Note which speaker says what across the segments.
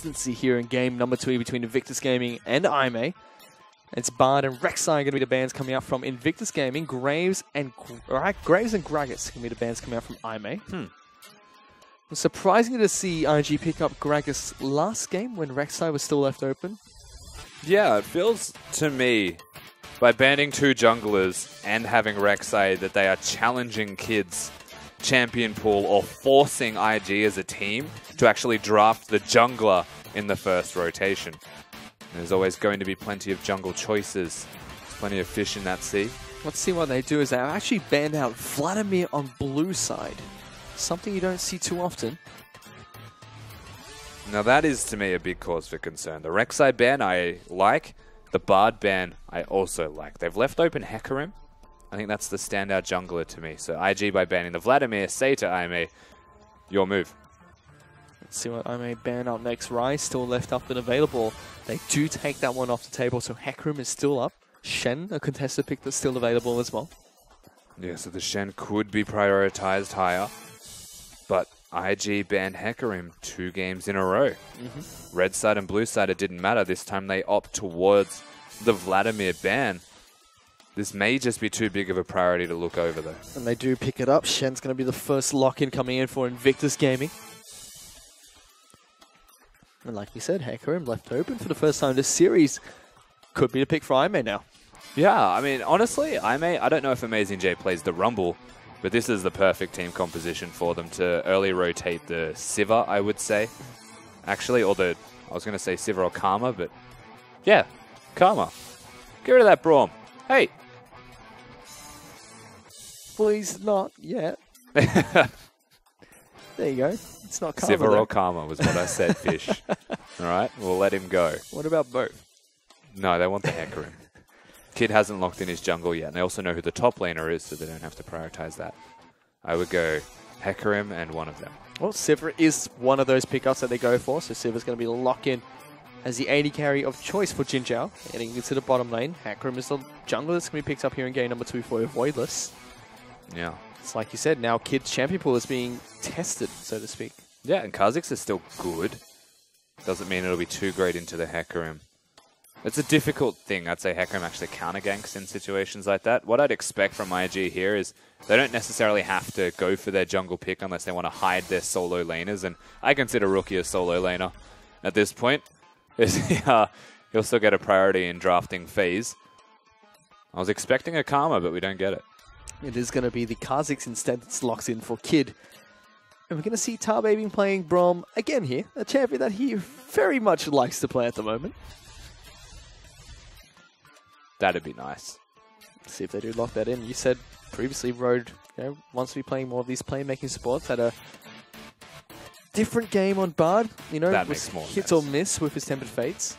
Speaker 1: consistency here in game number 2 between Invictus Gaming and IMA. It's Bard and Rek'Sai going to be the bans coming out from Invictus Gaming. Graves and Graggis going to be the bans coming out from IMA. It's surprising to see IG pick up Graggis last game when Rek'Sai was still left open.
Speaker 2: Yeah, it feels to me, by banning 2 junglers and having Rek'Sai, that they are challenging Kid's champion pool or forcing IG as a team to actually draft the jungler in the first rotation. There's always going to be plenty of jungle choices. There's plenty of fish in that sea.
Speaker 1: Let's see what they do is they actually banned out Vladimir on blue side. Something you don't see too often.
Speaker 2: Now that is to me a big cause for concern. The Rek'Sai ban I like. The Bard ban I also like. They've left open Hecarim. I think that's the standout jungler to me. So IG by banning the Vladimir, say to IMA, your move.
Speaker 1: Let's see what IMA ban out next. Rise still left up and available. They do take that one off the table, so Hecarim is still up. Shen, a contested pick that's still available as well.
Speaker 2: Yeah, so the Shen could be prioritized higher. But IG banned Hecarim 2 games in a row. Red side and blue side, it didn't matter. This time they opt towards the Vladimir ban. This may just be too big of a priority to look over, though.
Speaker 1: And they do pick it up. Shen's going to be the first lock-in coming in for Invictus Gaming. And like we said, Hecarim left open for the first time this series. Could be the pick for IMA now.
Speaker 2: Yeah, I mean, honestly, I don't know if Amazing J plays the Rumble, but this is the perfect team composition for them to early rotate the Sivir, I would say. Actually, or I was going to say Sivir or Karma, but yeah, Karma. Get rid of that Braum. Hey!
Speaker 1: Please, not yet. There you go. It's not Karma.
Speaker 2: Sivir or Karma was what I said, Fish. All right, we'll let him go.
Speaker 1: What about both?
Speaker 2: No, they want the Hecarim. Kid hasn't locked in his jungle yet, and they also know who the top laner is, so they don't have to prioritize that. I would go Hecarim and one of them. Well,
Speaker 1: Sivir is one of those pickups that they go for, so Sivir's going to be locked in as the AD carry of choice for Jin Zhao. Heading into the bottom lane, Hecarim is the jungler that's going to be picked up here in game number 2 for Voidless.
Speaker 2: Yeah.
Speaker 1: It's like you said, now Kid's champion pool is being tested, so to speak.
Speaker 2: Yeah, and Kha'Zix is still good. Doesn't mean it'll be too great into the Hecarim. It's a difficult thing. I'd say Hecarim actually counter-ganks in situations like that. What I'd expect from IG here is they don't necessarily have to go for their jungle pick unless they want to hide their solo laners, and I consider Rookie a solo laner at this point. He'll still get a priority in drafting phase. I was expecting a Karma, but we don't get it.
Speaker 1: It is going to be the Kha'Zix instead that's locked in for Kid. And we're going to see Tarbaby playing Braum again here, a champion that he very much likes to play at the moment.
Speaker 2: That'd be nice.
Speaker 1: Let's see if they do lock that in. You said previously Road wants to be playing more of these playmaking supports. Had a different game on Bard,
Speaker 2: that makes more
Speaker 1: hit
Speaker 2: sense.
Speaker 1: or miss with his Tempered Fates.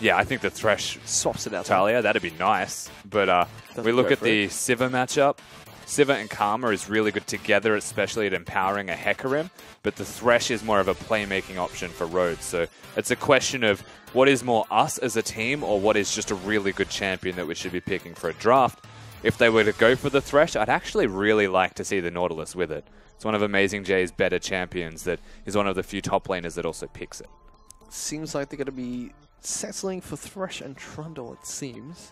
Speaker 2: Yeah, I think the Thresh
Speaker 1: swaps it out.
Speaker 2: Talia, that'd be nice. But we look at the Sivir matchup. Sivir and Karma is really good together, especially at empowering a Hecarim. But the Thresh is more of a playmaking option for Rhodes. So it's a question of what is more us as a team or what is just a really good champion that we should be picking for a draft. If they were to go for the Thresh, I'd actually really like to see the Nautilus with it. It's one of Amazing J's better champions that is one of the few top laners that also picks it.
Speaker 1: Seems like they're going to be settling for Thresh and Trundle, it seems.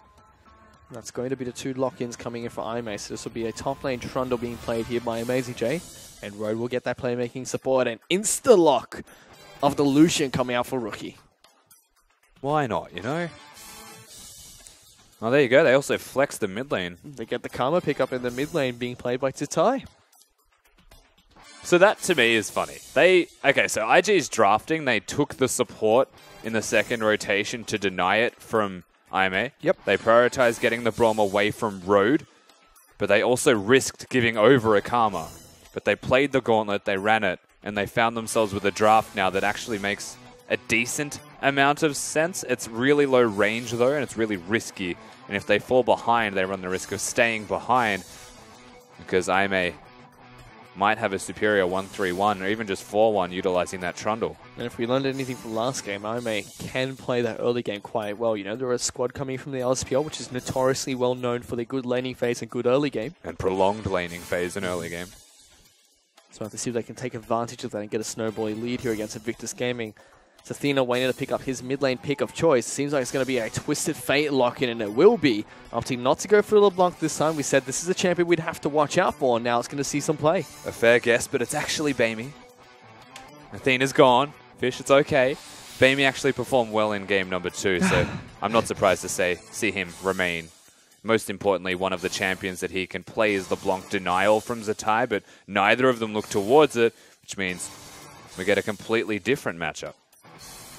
Speaker 1: And that's going to be the 2 lock-ins coming in for IMA. So this will be a top lane Trundle being played here by Amazing J. And Road will get that playmaking support and insta-lock of the Lucian coming out for Rookie.
Speaker 2: Why not, Oh, there you go. They also flex the mid lane.
Speaker 1: They get the Karma pickup in the mid lane being played by Titai.
Speaker 2: So that, to me, is funny. Okay, so IG's drafting, they took the support in the second rotation to deny it from IMA.
Speaker 1: Yep.
Speaker 2: They prioritized getting the Braum away from Road, but they also risked giving over a Karma. But they played the gauntlet, they ran it, and they found themselves with a draft now that actually makes a decent amount of sense. It's really low range, though, and it's really risky. And if they fall behind, they run the risk of staying behind because IMA might have a superior 1-3-1 or even just 4-1 utilizing that Trundle.
Speaker 1: And if we learned anything from last game, IMA can play that early game quite well. They're a squad coming from the LPL, which is notoriously well known for their good laning phase and good early game.
Speaker 2: And prolonged laning phase and early game.
Speaker 1: So we'll have to see if they can take advantage of that and get a snowballing lead here against Invictus Gaming. It's Athena waiting to pick up his mid lane pick of choice. Seems like it's going to be a Twisted Fate lock-in, and it will be. Opting not to go for LeBlanc this time. We said this is a champion we'd have to watch out for. Now it's going to see some play.
Speaker 2: A fair guess, but it's actually Bamey. Athena's gone. Fish, it's okay. Bamey actually performed well in game number 2, so I'm not surprised to see him remain. Most importantly, one of the champions that he can play is LeBlanc Denial from Zatai, but neither of them look towards it, which means we get a completely different matchup.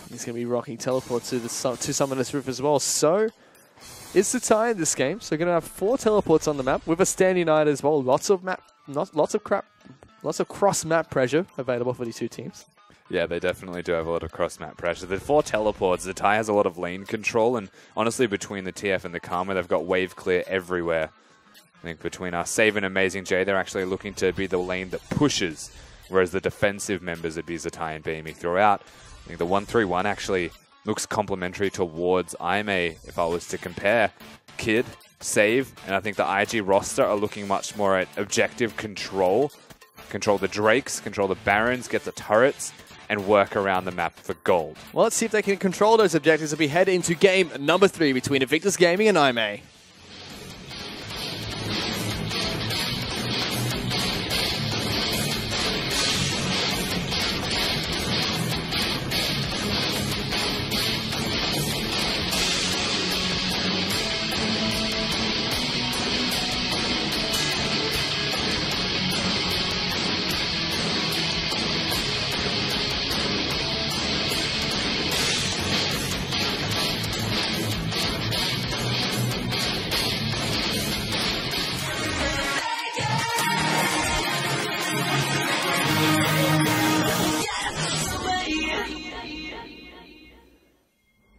Speaker 1: He's going to be rocking teleport to Summoner's Rift as well. So it's the tie in this game. So we're going to have 4 teleports on the map with a stand united as well. Lots of cross map pressure available for these two teams.
Speaker 2: Yeah, they definitely do have a lot of cross-map pressure. The 4 teleports, the Zatai has a lot of lane control, and honestly, between the TF and the Karma, they've got wave clear everywhere. I think between Save and Amazing J, they're actually looking to be the lane that pushes, whereas the defensive members would be Zatai and Bamey throughout. I think the 1-3-1 actually looks complementary towards Aimee if I was to compare Kid, Save, and I think the IG roster are looking much more at objective control. Control the Drakes, control the Barons, get the turrets, and work around the map for gold.
Speaker 1: Well, let's see if they can control those objectives as we head into game number 3 between Invictus Gaming and Aimee.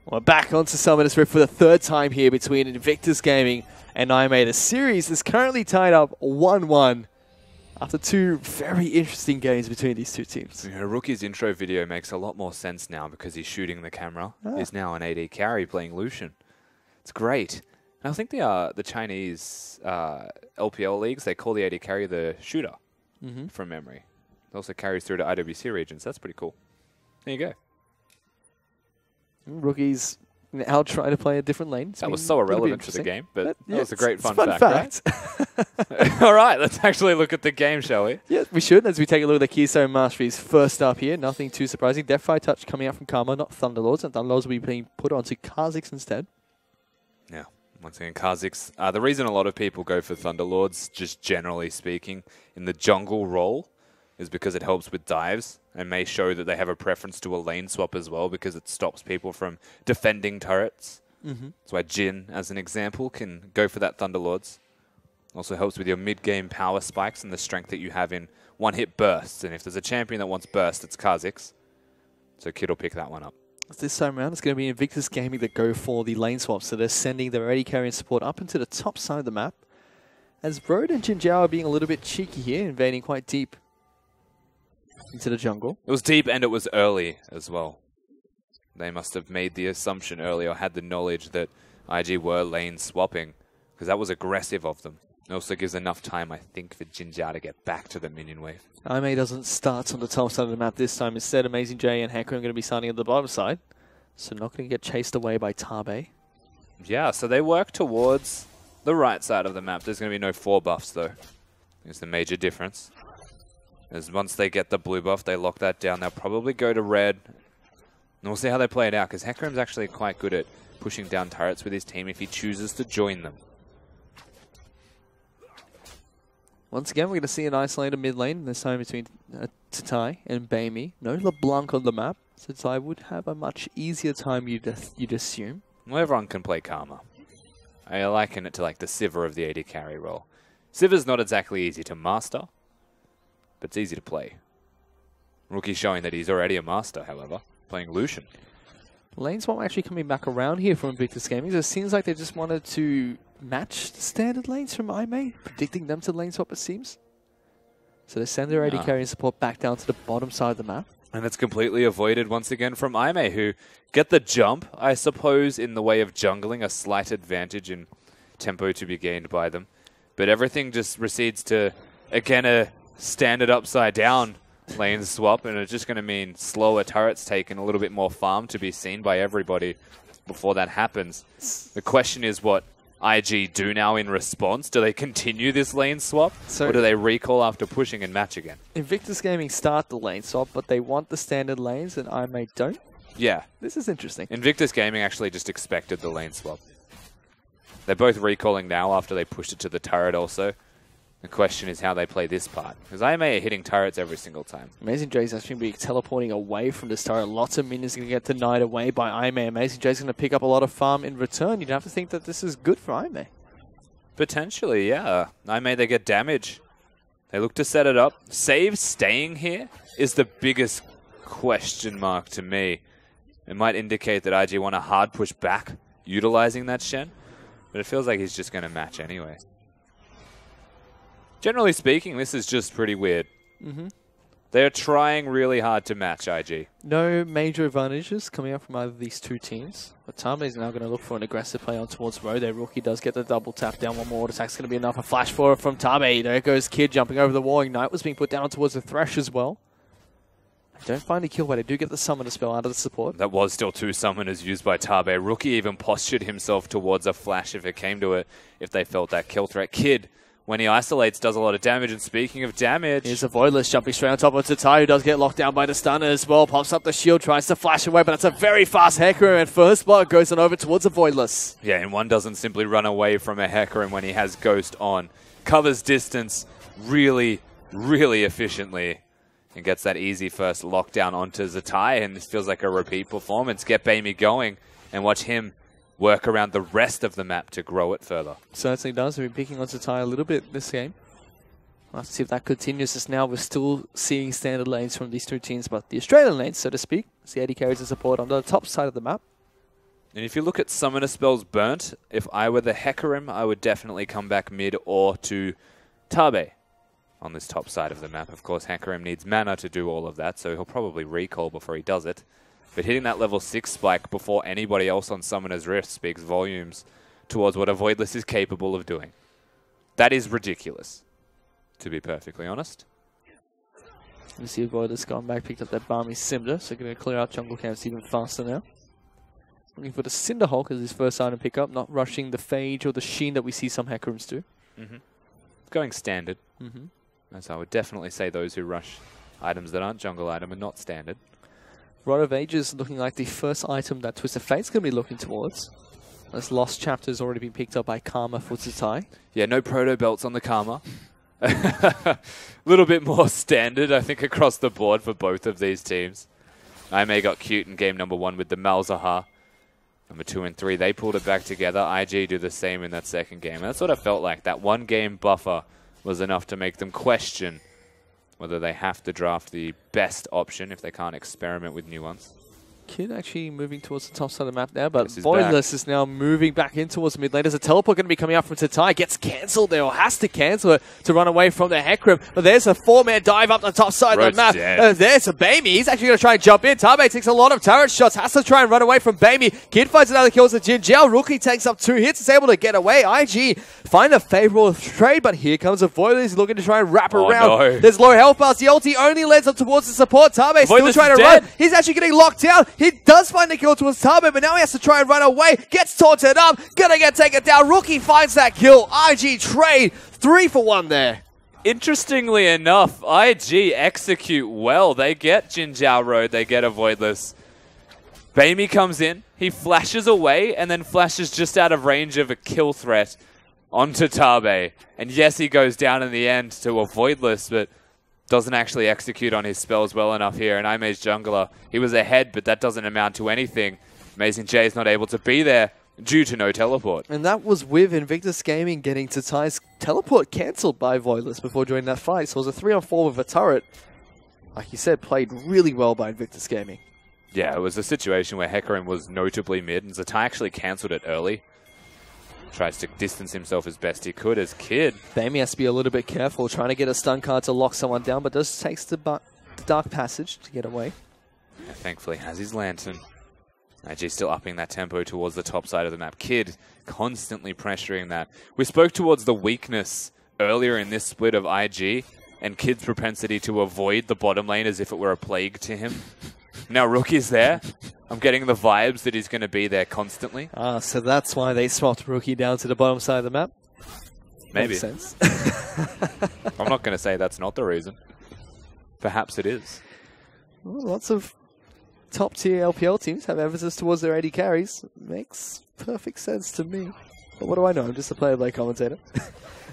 Speaker 1: We're back onto Summoner's Rift for the 3rd time here between Invictus Gaming and Aimee. The series is currently tied up 1-1 after 2 very interesting games between these two teams.
Speaker 2: Yeah, Rookie's intro video makes a lot more sense now because he's shooting the camera. He's now an AD carry playing Lucian. It's great. And I think the Chinese LPL leagues, they call the AD carry the shooter from memory. It also carries through to IWC regions. That's pretty cool. There you go.
Speaker 1: Rookies now trying to play a different lane.
Speaker 2: That was so irrelevant to the game, but that was a great fun fact. Right? All right, let's actually look at the game, shall we?
Speaker 1: Yeah, we should, as we take a look at the Keystone Masteries. First up here, nothing too surprising. Deathfire Touch coming out from Karma, not Thunderlords, and Thunderlords will be being put onto Kha'Zix instead. Yeah,
Speaker 2: once again, Kha'Zix. The reason a lot of people go for Thunderlords, just generally speaking, in the jungle role, is because it helps with dives and may show that they have a preference to a lane swap as well because it stops people from defending turrets. That's why Jhin, as an example, can go for that Thunderlords. Also helps with your mid-game power spikes and the strength that you have in one-hit bursts. And if there's a champion that wants burst, it's Kha'Zix. So Kid will pick that one up.
Speaker 1: This time around, it's going to be Invictus Gaming that go for the lane swap. So they're sending their AD carry and support up into the top side of the map. As Road and Jinjiao are being a little bit cheeky here, invading quite deep into the jungle.
Speaker 2: It was deep and it was early as well. They must have made the assumption early or had the knowledge that IG were lane swapping because that was aggressive of them. It also gives enough time, I think, for Jinjiao to get back to the minion wave.
Speaker 1: Aimee doesn't start on the top side of the map this time. Instead, Amazing J and Hecarim are going to be starting at the bottom side. So not going to get chased away by Tabe.
Speaker 2: Yeah, so they work towards the right side of the map. There's going to be no 4 buffs, though. It's the major difference. As once they get the blue buff, they lock that down. They'll probably go to red. And we'll see how they play it out, because Hecarim's actually quite good at pushing down turrets with his team if he chooses to join them.
Speaker 1: Once again, we're going to see an isolated mid lane, this time between Tatai and Bamey. No LeBlanc on the map, so Tatai would have a much easier time, you'd assume.
Speaker 2: Well, everyone can play Karma. I liken it to like the Sivir of the AD carry role. Sivir's not exactly easy to master, but it's easy to play. Rookie's showing that he's already a master, however, playing Lucian.
Speaker 1: Lane swap actually coming back around here from Invictus Gaming. So it seems like they just wanted to match the standard lanes from Aimee, predicting them to lane swap, it seems. So they send their AD carry and support back down to the bottom side of the map.
Speaker 2: And it's completely avoided once again from Aimee, who get the jump, I suppose, in the way of jungling, a slight advantage in tempo to be gained by them. But everything just recedes to, again, a standard upside down lane swap, and it's just going to mean slower turrets taking a little bit more farm to be seen by everybody before that happens. The question is what IG do now in response. Do they continue this lane swap, or do they recall after pushing and match again?
Speaker 1: Invictus Gaming start the lane swap, but they want the standard lanes, and IMA don't?
Speaker 2: Yeah.
Speaker 1: This is interesting.
Speaker 2: Invictus Gaming actually just expected the lane swap. They're both recalling now after they pushed it to the turret also. The question is how they play this part. Because IMA are hitting turrets every single time.
Speaker 1: Amazing J's actually going to be teleporting away from this turret. Lots of minions going to get denied away by IMA. Amazing J's going to pick up a lot of farm in return. You'd have to think that this is good for IMA.
Speaker 2: Potentially, yeah. IMA, they get damage. They look to set it up. Save staying here is the biggest question mark to me. It might indicate that IG want a hard push back, utilizing that Shen. But it feels like he's just going to match anyway. Generally speaking, this is just pretty weird. They're trying really hard to match IG.
Speaker 1: No major advantages coming up from either of these two teams. But Tabe is now going to look for an aggressive play on towards Road. Their rookie does get the double tap down. One more auto attack's going to be enough. A flash forward from Tabe. There goes Kid jumping over the wall. Ignite was being put down towards the Thresh as well. Don't find a kill, but they do get the summoner spell out of the support.
Speaker 2: That was still 2 summoners used by Tabe. Rookie even postured himself towards a flash if it came to it, if they felt that kill threat. Kid, when he isolates, does a lot of damage. And speaking of damage...
Speaker 1: Here's a Voidless jumping straight on top of Tatai, who does get locked down by the stunner as well. Pops up the shield, tries to flash away, but it's a very fast Hecarim, and first blood goes on over towards a Voidless.
Speaker 2: Yeah, and one doesn't simply run away from a Hecarim when he has Ghost on. Covers distance really, really efficiently. And gets that easy first lockdown onto Zatai, and this feels like a repeat performance. Get Baimi going, and watch him work around the rest of the map to grow it further.
Speaker 1: Certainly does. We've been picking on Zatai a little bit this game. We'll have to see if that continues, as now we're still seeing standard lanes from these two teams, but the Australian lanes, so to speak, as the AD carries the support on the top side of the map.
Speaker 2: And if you look at summoner spells burnt, if I were the Hecarim, I would definitely come back mid or to Tabe. On this top side of the map. Of course, Hecarim needs mana to do all of that, so he'll probably recall before he does it. But hitting that level 6 spike before anybody else on Summoner's Rift speaks volumes towards what a Voidless is capable of doing. That is ridiculous, to be perfectly honest.
Speaker 1: We see a Voidless gone back, picked up that Barmy Cinder, so going to clear out jungle camps even faster now. Looking for the Cinder Hulk as his first item pickup, not rushing the Phage or the Sheen that we see some Hecarims do.
Speaker 2: Going standard. As I would definitely say those who rush items that aren't jungle item are not standard.
Speaker 1: Rod of Ages looking like the first item that Twisted Fate's going to be looking towards. As Lost Chapter's already been picked up by Karma for Zatai.
Speaker 2: Yeah, no proto belts on the Karma. A little bit more standard, I think, across the board for both of these teams. IMA got cute in game number 1 with the Malzahar. Number 2 and 3, they pulled it back together. IG do the same in that second game. And that's what I felt like. That 1 game buffer was enough to make them question whether they have to draft the best option if they can't experiment with new ones.
Speaker 1: Kid actually moving towards the top side of the map now, but Voidless is now moving back in towards mid lane. There's a teleport going to be coming out from Tatai. Gets cancelled there, or has to cancel it to run away from the Hecarim. But there's a 4-man dive up the top side of the map. There's a Baimi. He's actually going to try and jump in. Tabe takes a lot of turret shots, has to try and run away from Baimi. Kid finds another kill to Jinjiao. Rookie takes up 2 hits, is able to get away. IG find a favorable trade, but here comes a Voidless looking to try and wrap around. No. There's low health bars. The ulti only lends up towards the support. Tabe still trying to run. He's actually getting locked down. He does find the kill towards Tabe, but now he has to try and run away. Gets taunted up. Gonna get taken down. Rookie finds that kill. IG trade. 3 for 1 there.
Speaker 2: Interestingly enough, IG execute well. They get Jinjiao Road. They get a Voidless. Baimi comes in. He flashes away and then flashes just out of range of a kill threat onto Tabe. And yes, he goes down in the end to a Voidless, but doesn't actually execute on his spells well enough here. And IMA's jungler, he was ahead, but that doesn't amount to anything. Amazing J is not able to be there due to no teleport.
Speaker 1: And that was with Invictus Gaming getting Tatai's teleport cancelled by Voidless before joining that fight. So it was a 3-on-4 with a turret. Like you said, played really well by Invictus Gaming.
Speaker 2: Yeah, it was a situation where Hecarim was notably mid, and Zatai actually cancelled it early. Tries to distance himself as best he could as Kid.
Speaker 1: Baimi has to be a little bit careful, trying to get a stun card to lock someone down, but does takes the Dark Passage to get away.
Speaker 2: Yeah, thankfully has his Lantern. IG still upping that tempo towards the top side of the map. Kid constantly pressuring that. We spoke towards the weakness earlier in this split of IG, and Kid's propensity to avoid the bottom lane as if it were a plague to him. Now Rookie's there. I'm getting the vibes that he's going to be there constantly.
Speaker 1: Ah, so that's why they swapped Rookie down to the bottom side of the map?
Speaker 2: Maybe.
Speaker 1: Makes sense.
Speaker 2: I'm not going to say that's not the reason. Perhaps it is.
Speaker 1: Well, lots of top-tier LPL teams have emphasis towards their AD carries. Makes perfect sense to me. But what do I know? I'm just a player-play commentator.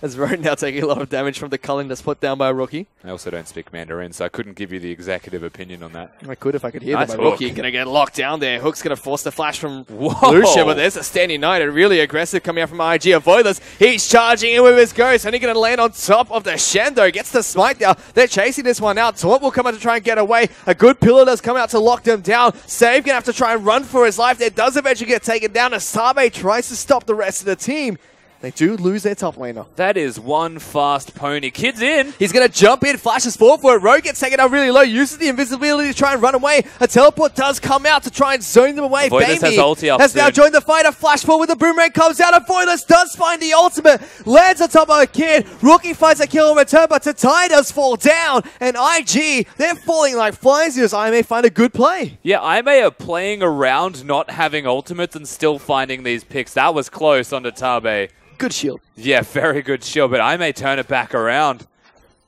Speaker 1: As Road now taking a lot of damage from the culling that's put down by a Rookie.
Speaker 2: I also don't speak Mandarin, so I couldn't give you the executive opinion on that.
Speaker 1: I could if I could hear
Speaker 2: nice
Speaker 1: them.
Speaker 2: hook.
Speaker 1: Rookie going to get locked down there. Hook's going to force the flash from
Speaker 2: Whoa.
Speaker 1: Lucia, but there's a Standing United. Really aggressive coming out from IG. Avoidless. He's charging in with his ghost. Only going to land on top of the Shendo. Gets the smite now. They're chasing this one out. Taunt will come out to try and get away. A good pillar does come out to lock them down. Save going to have to try and run for his life. It does eventually get taken down. Asabe tries to stop the rest of the team. They do lose their top laner.
Speaker 2: That is one fast pony. Kid's in.
Speaker 1: He's going to jump in, flashes forward for it. Rogue gets taken out really low, uses the invisibility to try and run away. A teleport does come out to try and zone them away.
Speaker 2: Avoidless has ulti up
Speaker 1: has now joined the fight. A flash forward with the boomerang comes out. Avoidless does find the ultimate. Lands on top of a Kid. Rookie finds a kill in return, but Tatai does fall down. And IG, they're falling like flies here as IMA find a good play.
Speaker 2: Yeah, IMA are playing around not having ultimates and still finding these picks. That was close on Tabe.
Speaker 1: Good shield.
Speaker 2: Yeah, very good shield, but I may turn it back around.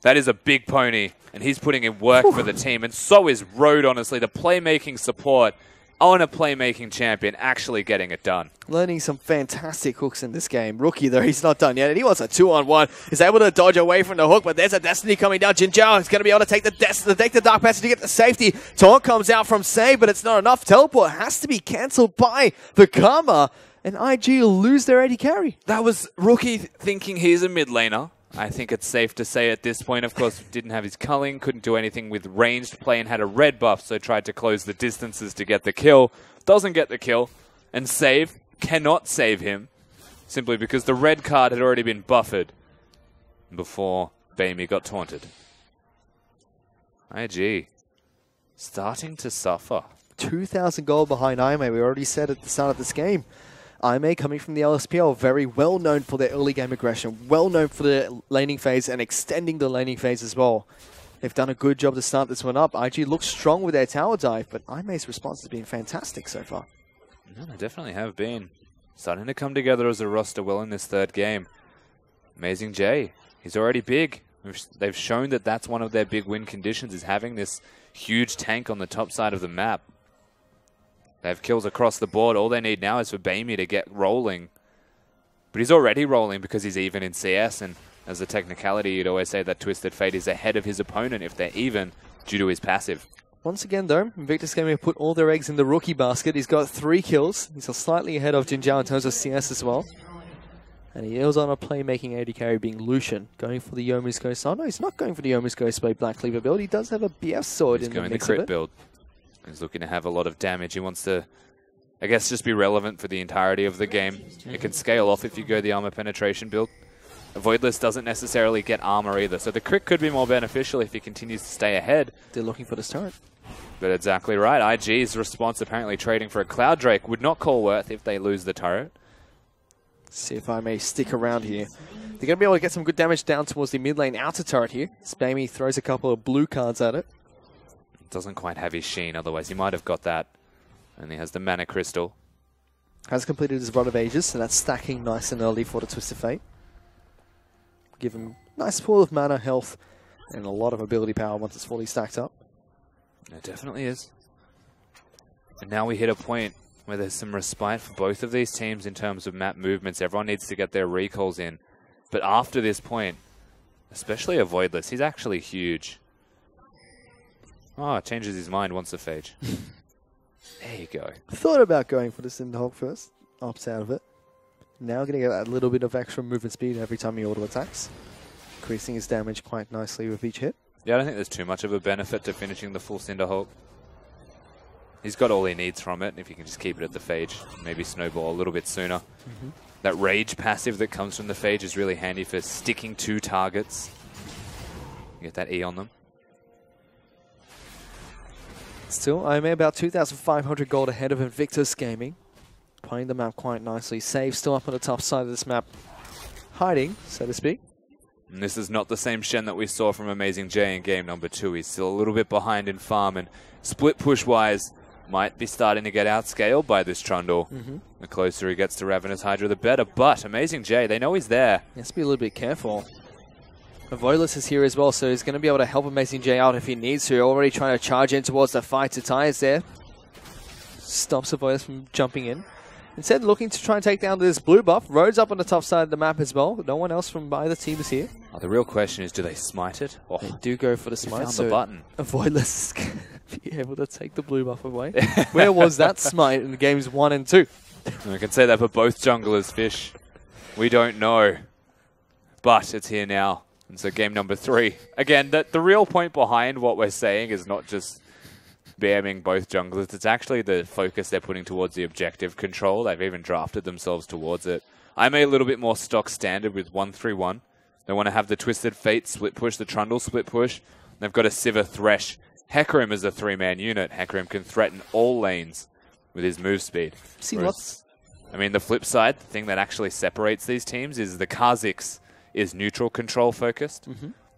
Speaker 2: That is a big pony, and he's putting in work for the team, and so is Road, honestly. The playmaking support on a playmaking champion actually getting it done.
Speaker 1: Learning some fantastic hooks in this game. Rookie, though, he's not done yet, and he wants a 2-on-1. He's able to dodge away from the hook, but there's a Destiny coming down. Jinzhao is going to be able to take the Dark Passage to get the safety. Taunt comes out from Save, but it's not enough. Teleport has to be cancelled by the Karma. And IG will lose their AD carry.
Speaker 2: That was Rookie thinking he's a mid laner. I think it's safe to say at this point, of course, didn't have his culling, couldn't do anything with ranged play and had a red buff, so tried to close the distances to get the kill. Doesn't get the kill, and Save cannot save him, simply because the red card had already been buffered before Bamey got taunted. IG starting to suffer.
Speaker 1: 2,000 gold behind IMA. We already said at the start of this game. IMA coming from the LSPL, very well known for their early game aggression, well known for their laning phase and extending the laning phase as well. They've done a good job to start this one up. IG looks strong with their tower dive, but IMA's response has been fantastic so far.
Speaker 2: No, they definitely have been. Starting to come together as a roster well in this third game. Amazing Jay. He's already big. They've shown that that's one of their big win conditions, is having this huge tank on the top side of the map. They have kills across the board. All they need now is for Bamey to get rolling. But he's already rolling because he's even in CS, and as a technicality, you'd always say that Twisted Fate is ahead of his opponent if they're even due to his passive.
Speaker 1: Once again, though, Invictus Gaming have put all their eggs in the Rookie basket. He's got 3 kills. He's slightly ahead of Jinzhao in terms of CS as well. And he is on a playmaking AD carry being Lucian, going for the Yomu's Ghost. Oh no, he's not going for the Yomu's Ghost by Black Cleaver build. He does have a BF sword in the mix of it.
Speaker 2: He's going the crit build. He's looking to have a lot of damage. He wants to, I guess, just be relevant for the entirety of the game. It can scale off if you go the armor penetration build. Voidless doesn't necessarily get armor either, so the crit could be more beneficial if he continues to stay ahead.
Speaker 1: They're looking for this turret.
Speaker 2: But exactly right. IG's response, apparently trading for a Cloud Drake, would not call worth if they lose the turret.
Speaker 1: See if I may stick around here. They're going to be able to get some good damage down towards the mid lane outer turret here. Spammy throws a couple of blue cards at it.
Speaker 2: Doesn't quite have his sheen, otherwise he might have got that. Only has the mana crystal.
Speaker 1: Has completed his Rod of Ages, so that's stacking nice and early for the Twisted Fate. Give him a nice pool of mana, health, and a lot of ability power once it's fully stacked up.
Speaker 2: It definitely is. And now we hit a point where there's some respite for both of these teams in terms of map movements. Everyone needs to get their recalls in. But after this point, especially a Voidless, he's actually huge. Oh, changes his mind, wants a phage. There you go.
Speaker 1: Thought about going for the Cinderhawk first. Opts out of it. Now going to get that little bit of extra movement speed every time he auto attacks. Increasing his damage quite nicely with each hit.
Speaker 2: Yeah, I don't think there's too much of a benefit to finishing the full Cinderhawk. He's got all he needs from it, if he can just keep it at the phage. Maybe snowball a little bit sooner. That rage passive that comes from the phage is really handy for sticking to targets. Get that E on them.
Speaker 1: Still, I'm about 2,500 gold ahead of Invictus Gaming. Playing the map quite nicely. Save still up on the top side of this map. Hiding, so to speak.
Speaker 2: And this is not the same Shen that we saw from Amazing J in game number 2. He's still a little bit behind in farm, and split push-wise, might be starting to get outscaled by this Trundle. The closer he gets to Ravenous Hydra, the better. But Amazing J, they know he's there.
Speaker 1: He has to be a little bit careful. Avoidless is here as well, so he's going to be able to help Amazing J out if he needs to. Already trying to charge in towards the fight. Tatai is there. Stops Avoidless from jumping in. Instead, looking to try and take down this blue buff. Rhodes up on the top side of the map as well. No one else from either team is here.
Speaker 2: The real question is, do they smite it?
Speaker 1: Oh, they do go for the smite.
Speaker 2: Found the button.
Speaker 1: Avoidless is going to be able to take the blue buff away. Where was that smite in games 1 and 2?
Speaker 2: I can say that for both junglers, Fish. We don't know. But it's here now. And so game number 3. Again, the real point behind what we're saying is not just BMing both junglers. It's actually the focus they're putting towards the objective control. They've even drafted themselves towards it. I'm a little bit more stock standard with 1-3-1. They want to have the Twisted Fate split push, the Trundle split push. They've got a Sivir Thresh. Hecarim is a 3-man unit. Hecarim can threaten all lanes with his move speed.
Speaker 1: See what's...
Speaker 2: I mean, the flip side, the thing that actually separates these teams is the Kha'Zix is neutral control focused.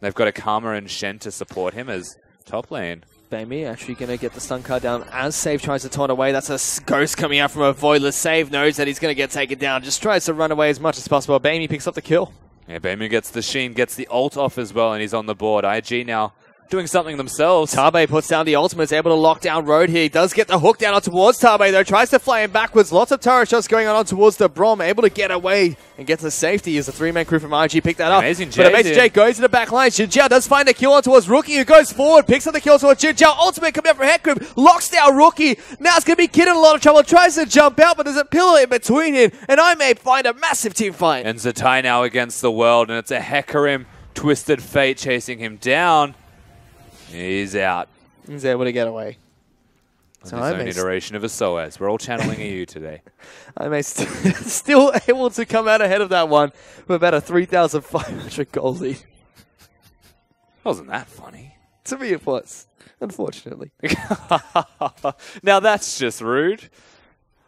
Speaker 2: They've got a Karma and Shen to support him as top lane.
Speaker 1: Bamey actually going to get the stun card down as Save tries to taunt away. That's a ghost coming out from a Voidless. Save knows that he's going to get taken down. Just tries to run away as much as possible. Bamey picks up the kill.
Speaker 2: Yeah, Bamey gets the Sheen, gets the ult off as well, and he's on the board. IG now doing something themselves.
Speaker 1: Tabe puts down the ultimate, is able to lock down Road here. He does get the hook down on towards Tabe though, tries to fly him backwards. Lots of turret shots going on towards the Brom, able to get away and get to safety as the 3-man crew from IG pick that up.
Speaker 2: Amazing
Speaker 1: But Amazing J goes to the back line. Jinjiao does find a kill on towards Rookie, who goes forward, picks up the kill towards Jinjiao. Ultimate coming up from Hecarim, locks down Rookie. Now it's going to be Kid in a lot of trouble, tries to jump out, but there's a pillar in between him, and I may find a massive team fight.
Speaker 2: And Zatai now against the world, and it's a Hecarim Twisted Fate chasing him down. He's out.
Speaker 1: He's able to get away.
Speaker 2: So his own iteration of a SOAS. We're all channeling a U today.
Speaker 1: I may still able to come out ahead of that one with about a 3,500 goal lead.
Speaker 2: Wasn't that funny?
Speaker 1: To me it was, unfortunately.
Speaker 2: Now that's just rude.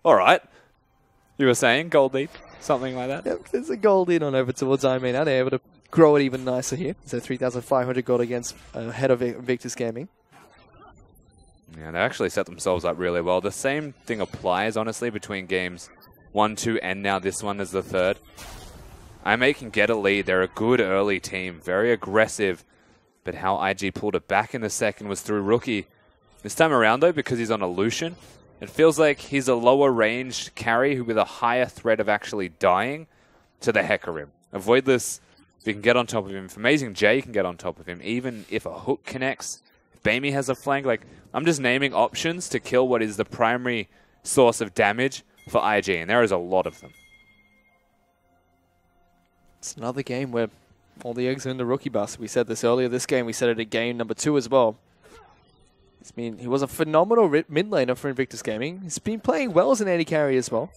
Speaker 2: All right. You were saying gold lead? Something like that?
Speaker 1: Yep, there's a goal lead on over towards IME now. They're able to grow it even nicer here. So 3,500 gold against ahead of Invictus Gaming.
Speaker 2: Yeah, they actually set themselves up really well. The same thing applies, honestly, between games 1, 2, and now this one is the 3rd. IME can get a lead. They're a good early team, very aggressive. But how IG pulled it back in the 2nd was through Rookie. This time around, though, because he's on a Lucian, it feels like he's a lower ranged carry with a higher threat of actually dying to the Hecarim. Avoidless, if you can get on top of him. If Amazing J can get on top of him, even if a hook connects, if Bamey has a flank, like, I'm just naming options to kill what is the primary source of damage for IG, and there is a lot of them.
Speaker 1: It's another game where all the eggs are in the Rookie basket. We said this earlier this game. We said it at game number 2 as well. He was a phenomenal mid laner for Invictus Gaming. He's been playing well as an AD carry as well.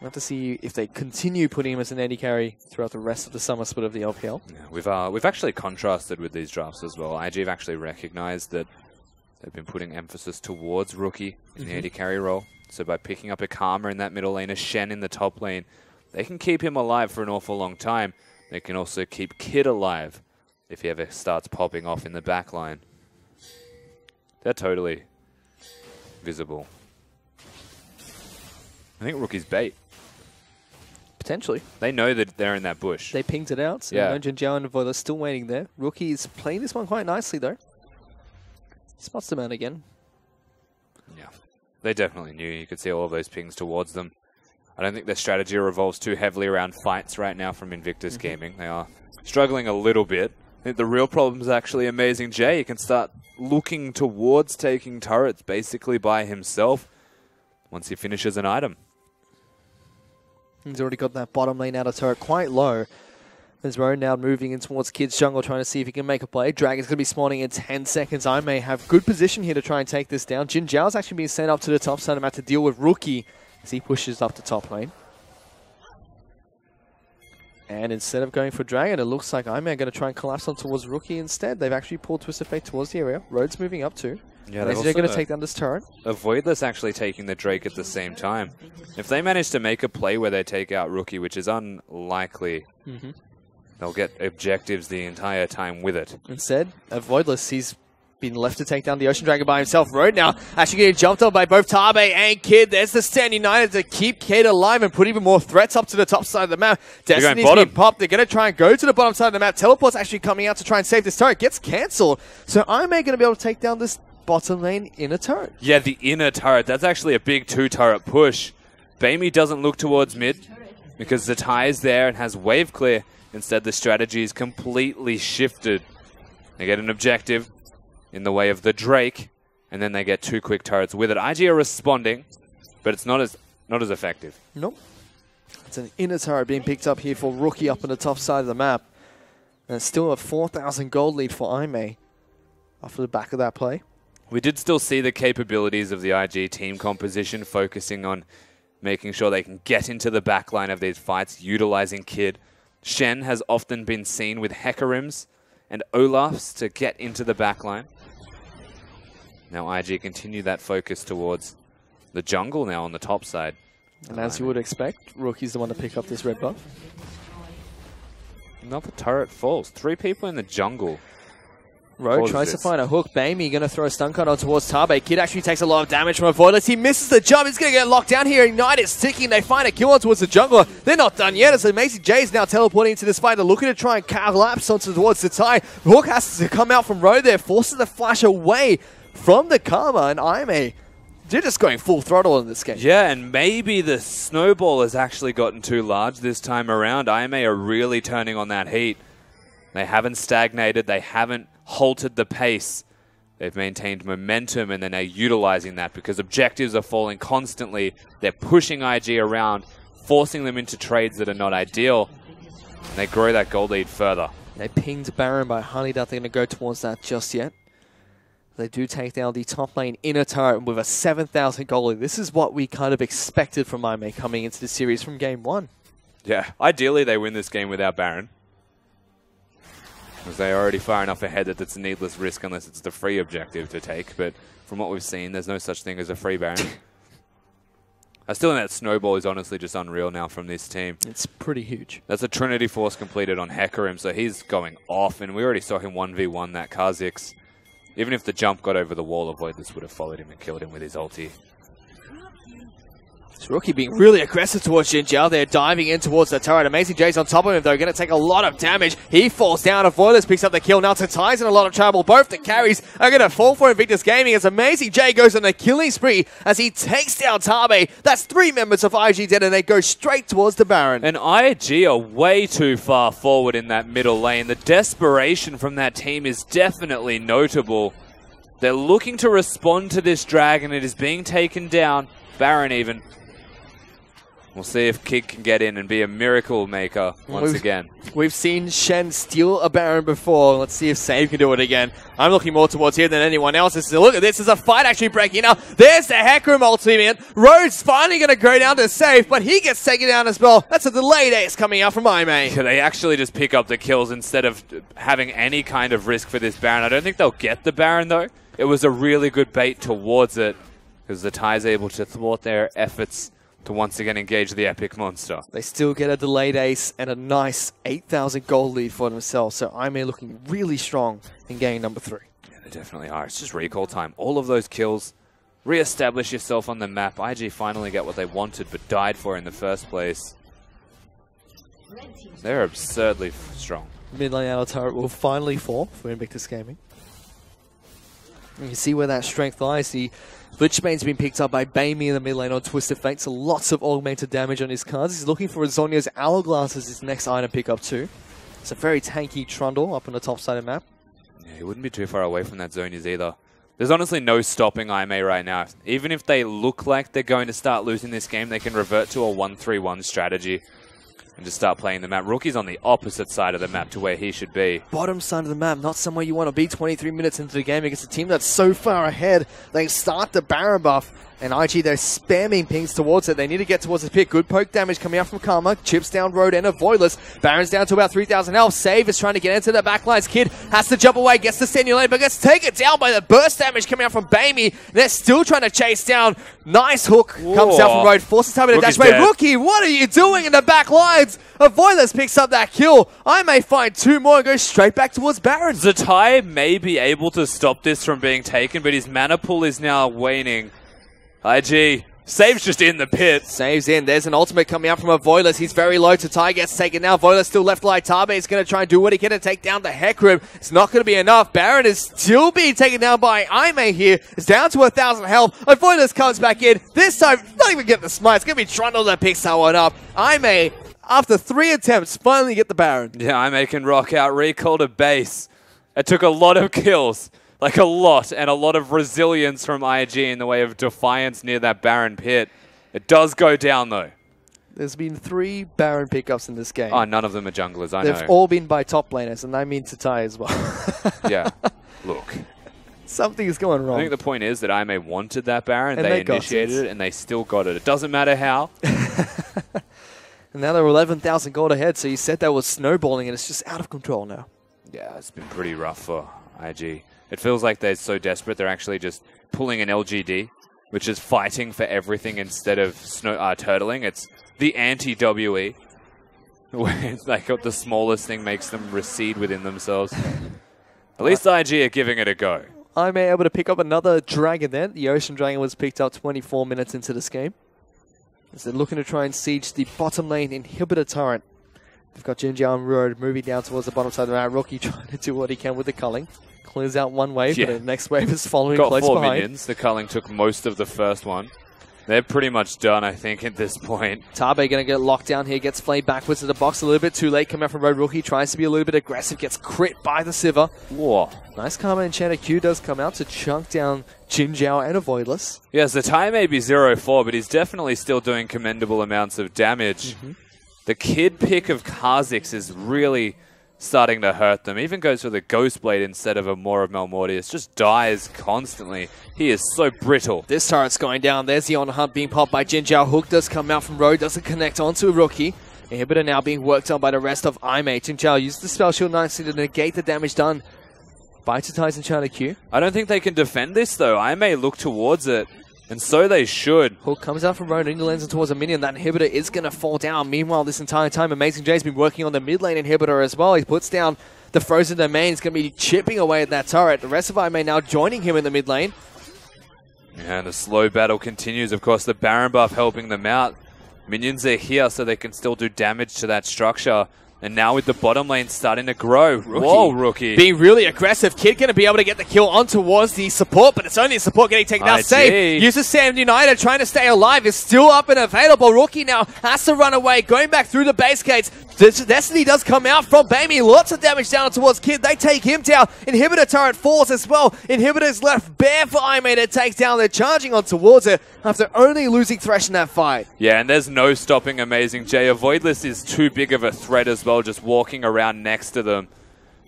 Speaker 1: We'll have to see if they continue putting him as an AD carry throughout the rest of the summer split of the LPL.
Speaker 2: Yeah, we've actually contrasted with these drafts as well. IG have actually recognized that they've been putting emphasis towards Rookie in the AD carry role. So by picking up a Karma in that middle lane, a Shen in the top lane, they can keep him alive for an awful long time. They can also keep Kid alive if he ever starts popping off in the back line. They're totally visible. I think Rookie's bait.
Speaker 1: Potentially.
Speaker 2: They know that they're in that bush.
Speaker 1: They pinged it out, so
Speaker 2: yeah.
Speaker 1: Jinjiao and Voila still waiting there. Rookie is playing this one quite nicely, though. Spots them out again.
Speaker 2: Yeah, they definitely knew. You could see all of those pings towards them. I don't think their strategy revolves too heavily around fights right now from Invictus Gaming. They are struggling a little bit. I think the real problem is actually Amazing J. He can start looking towards taking turrets basically by himself once he finishes an item.
Speaker 1: He's already got that bottom lane out of turret quite low. There's Rowan now moving in towards Kid's jungle, trying to see if he can make a play. Dragon's going to be spawning in 10 seconds. I may have good position here to try and take this down. Jinjiao's actually being sent up to the top side. I'm about to deal with Rookie as he pushes up the top lane. And instead of going for Dragon, it looks like I'm going to try and collapse on towards Rookie instead. They've actually pulled Twisted Fate towards the area. Road's moving up too. Yeah, they're going to take down this turret.
Speaker 2: Avoidless actually taking the Drake at the same time. If they manage to make a play where they take out Rookie, which is unlikely, they'll get objectives the entire time with it.
Speaker 1: Instead, Voidless, he's been left to take down the Ocean Dragon by himself. Road now actually getting jumped on by both Tabe and Kid. There's the Stand United to keep Kid alive and put even more threats up to the top side of the map. Destiny's being popped. They're going to try and go to the bottom side of the map. Teleport's actually coming out to try and save this turret. Gets cancelled. So IMA going to be able to take down this bottom lane inner turret.
Speaker 2: Yeah, the inner turret. That's actually a big 2-turret push. Bamey doesn't look towards mid because Zatai is there and has wave clear. Instead, the strategy is completely shifted. They get an objective in the way of the Drake, and then they get 2 quick turrets with it. IG are responding, but it's not as effective.
Speaker 1: Nope. It's an inner turret being picked up here for Rookie up on the top side of the map. And it's still a 4,000 gold lead for IMA off the back of that play.
Speaker 2: We did still see the capabilities of the IG team composition, focusing on making sure they can get into the backline of these fights, utilizing Kid. Shen has often been seen with Hekarims and Olafs to get into the backline. Now IG continue that focus towards the jungle now on the top side.
Speaker 1: And as you would expect, Rookie's the one to pick up this red buff.
Speaker 2: Another turret falls. 3 people in the jungle.
Speaker 1: Road tries to find a hook. Bamey going to throw a stun gun on towards Tabe. Kid actually takes a lot of damage from a Voidless. He misses the jump. He's going to get locked down here. Ignite is ticking. They find a kill on towards the jungler. They're not done yet. As Amazing J is now teleporting into this fight. They're looking to try and collapse onto towards the tie. Hook has to come out from Road there, forces the flash away from the Karma, and IMA, they're just going full throttle in this game.
Speaker 2: Yeah, and maybe the snowball has actually gotten too large this time around. IMA are really turning on that heat. They haven't stagnated. They haven't halted the pace. They've maintained momentum, and then they're utilizing that because objectives are falling constantly. They're pushing IG around, forcing them into trades that are not ideal. And they grow that gold lead further.
Speaker 1: They pinged Baron, but I hardly doubt they're going to go towards that just yet. They do take down the top lane inner turret with a 7,000 goal lead. This is what we kind of expected from IMA coming into the series from game 1.
Speaker 2: Yeah, ideally they win this game without Baron, because they're already far enough ahead that it's a needless risk unless it's the free objective to take. But from what we've seen, there's no such thing as a free Baron. I still think that snowball is honestly just unreal now from this team.
Speaker 1: It's pretty huge.
Speaker 2: That's a Trinity Force completed on Hekarim, so he's going off, and we already saw him 1v1 that Kha'Zix. Even if the jump got over the wall, Voidless would have followed him and killed him with his ulti.
Speaker 1: This Rookie being really aggressive towards Jinjiao. They're diving in towards the turret. Amazing J's on top of him, though. Going to take a lot of damage. He falls down. Voidless picks up the kill. Now Tatai's in a lot of trouble. Both the carries are going to fall for Invictus Gaming as Amazing J goes on a killing spree as he takes down Tabe. That's 3 members of IG dead, and they go straight towards the Baron.
Speaker 2: And IG are way too far forward in that middle lane. The desperation from that team is definitely notable. They're looking to respond to this dragon. It is being taken down. Baron even. We'll see if Kid can get in and be a miracle maker once again.
Speaker 1: We've seen Shen steal a Baron before. Let's see if Save can do it again. I'm looking more towards here than anyone else. Look at this. There's a fight actually breaking out. There's the Hecarim ultimate. Rhodes finally going to go down to Save, but he gets taken down as well. That's a delayed ace coming out from IMA.
Speaker 2: Yeah, they actually just pick up the kills instead of having any kind of risk for this Baron. I don't think they'll get the Baron, though. It was a really good bait towards it because the Tai's able to thwart their efforts to once again engage the epic monster.
Speaker 1: They still get a delayed ace and a nice 8,000 gold lead for themselves. So IMA looking really strong in game number 3.
Speaker 2: Yeah, they definitely are. It's just recall time. All of those kills, re-establish yourself on the map. IG finally get what they wanted but died for in the first place. They're absurdly strong.
Speaker 1: Mid lane outer turret will finally fall for Invictus Gaming. You can see where that strength lies. The Lichbane's been picked up by Bamey in the mid lane on Twisted Fate, so lots of augmented damage on his cards. He's looking for Azonia's Hourglass as his next item pickup too. It's a very tanky Trundle up on the top side of the map.
Speaker 2: Yeah, he wouldn't be too far away from that Zonias either. There's honestly no stopping IMA right now. Even if they look like they're going to start losing this game, they can revert to a 1-3-1 strategy and just start playing the map. Rookie's on the opposite side of the map to where he should be.
Speaker 1: Bottom side of the map, not somewhere you want to be 23 minutes into the game against a team that's so far ahead. They start the Baron buff, And IG, they're spamming pings towards it. They need to get towards the pit. Good poke damage coming out from Karma. Chips down Road and a Voidless. Baron's down to about 3,000 health. Save is trying to get into the backlines. Kid has to jump away. Gets the stimulate, but gets taken down by the burst damage coming out from Bamey. They're still trying to chase down. Nice hook comes out from Road. Forces time to dash away. Rookie, what are you doing in the backlines? A Voidless picks up that kill. I may find 2 more and go straight back towards Baron.
Speaker 2: Zatai may be able to stop this from being taken, but his mana pool is now waning. IG, Save's just in the pit.
Speaker 1: Saves in. There's an ultimate coming out from a Voidless. He's very low. Tatai gets taken now. Voidless still left alive. Tabe is going to try and do what he can to take down the Hecarim. It's not going to be enough. Baron is still being taken down by Aime here. It's down to 1,000 health. A Voidless comes back in. This time, not even get the smite. It's going to be Trundle that picks that one up. Aime, after 3 attempts, finally get the Baron.
Speaker 2: Yeah, Aime can rock out. Recall to base. It took a lot of kills. Like a lot, and a lot of resilience from IG in the way of defiance near that Baron pit. It does go down, though.
Speaker 1: There's been 3 Baron pickups in this game.
Speaker 2: Oh, none of them are junglers, I know.
Speaker 1: They've all been by top laners, and I mean Tatai as well.
Speaker 2: Yeah, look.
Speaker 1: Something's going wrong.
Speaker 2: I think the point is that Aime wanted that Baron, they initiated it, and they still got it. It doesn't matter how.
Speaker 1: And now they're 11,000 gold ahead, so you said that was snowballing, and it's just out of control now.
Speaker 2: Yeah, it's been pretty rough for IG. It feels like they're so desperate, they're actually just pulling an LGD, which is fighting for everything instead of turtling. It's the anti-WE, where it's like the smallest thing makes them recede within themselves. At least IG are giving it a go.
Speaker 1: I'm able to pick up another Dragon then. The Ocean Dragon was picked up 24 minutes into this game. As they're looking to try and siege the bottom lane inhibitor turret. They've got Jinjiao and Road moving down towards the bottom side of the map. Rookie trying to do what he can with the culling. Clears out one wave, but the next wave is following close behind.
Speaker 2: Got 4 minions. The culling took most of the first one. They're pretty much done, I think, at this point.
Speaker 1: Tabe going to get locked down here, gets flayed backwards to the box a little bit too late. Coming out from Road. Rookie tries to be a little bit aggressive, gets crit by the Sivir.
Speaker 2: Whoa.
Speaker 1: Nice Karma Enchanter Q does come out to chunk down Jinjiao and a Voidless.
Speaker 2: Yes, the time may be 0-4, but he's definitely still doing commendable amounts of damage. The kid pick of Kha'Zix is really starting to hurt them. Even goes for the Ghost Blade instead of a Maw of Malmortius. Just dies constantly. He is so brittle.
Speaker 1: This turret's going down. There's the on hunt being popped by Jinjiao. Hook does come out from Road. Doesn't connect onto a Rookie. Inhibitor now being worked on by the rest of Aime. Jinjiao uses the spell shield nicely to negate the damage done by Tatai's Enchanter Q.
Speaker 2: I don't think they can defend this though. Aime look towards it. And so they should.
Speaker 1: Hook comes out from Road and lands towards a minion. That inhibitor is going to fall down. Meanwhile, this entire time, Amazing J's been working on the mid lane inhibitor as well. He puts down the Frozen Domain. He's going to be chipping away at that turret. The rest of Aime now joining him in the mid lane.
Speaker 2: And the slow battle continues. Of course, the Baron buff helping them out. Minions are here so they can still do damage to that structure. And now with the bottom lane starting to grow. Whoa, Rookie.
Speaker 1: Being really aggressive. Kid going to be able to get the kill on towards the support, but it's only the support getting taken out. Save. Uses Sam United trying to stay alive. Is still up and available. Rookie now has to run away. Going back through the base gates. Destiny does come out from Bamey. Lots of damage down towards Kid. They take him down. Inhibitor turret falls as well. Inhibitor's left bare for Aime to take down. They're charging on towards it after only losing Thresh in that fight.
Speaker 2: Yeah, and there's no stopping Amazing J. A Voidless is too big of a threat as well, just walking around next to them.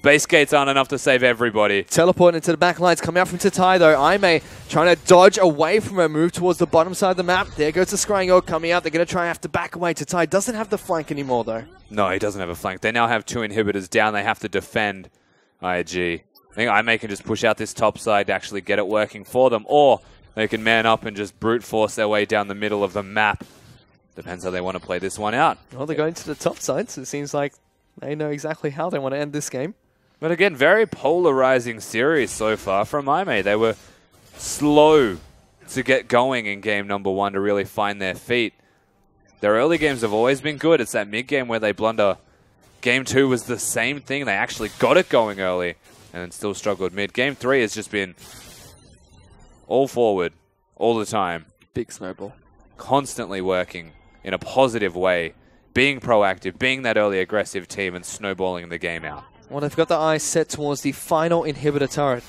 Speaker 2: Base gates aren't enough to save everybody.
Speaker 1: Teleporting into the back lines. Coming out from Tatai though. Aime trying to dodge away from a move towards the bottom side of the map. There goes the Scrying Orb coming out. They're going to try and have to back away. Tatai doesn't have the flank anymore though.
Speaker 2: No, he doesn't have a flank. They now have 2 inhibitors down. They have to defend IG. I think Aime can just push out this top side to actually get it working for them. Or they can man up and just brute force their way down the middle of the map. Depends how they want to play this one out.
Speaker 1: Well, they're going to the top side, so it seems like they know exactly how they want to end this game.
Speaker 2: But again, very polarizing series so far from Aime. They were slow to get going in game number 1 to really find their feet. Their early games have always been good. It's that mid game where they blunder. Game 2 was the same thing. They actually got it going early and then still struggled mid. Game 3 has just been all forward, all the time.
Speaker 1: Big snowball.
Speaker 2: Constantly working in a positive way, being proactive, being that early aggressive team and snowballing the game out.
Speaker 1: Well, they've got the eyes set towards the final inhibitor turret.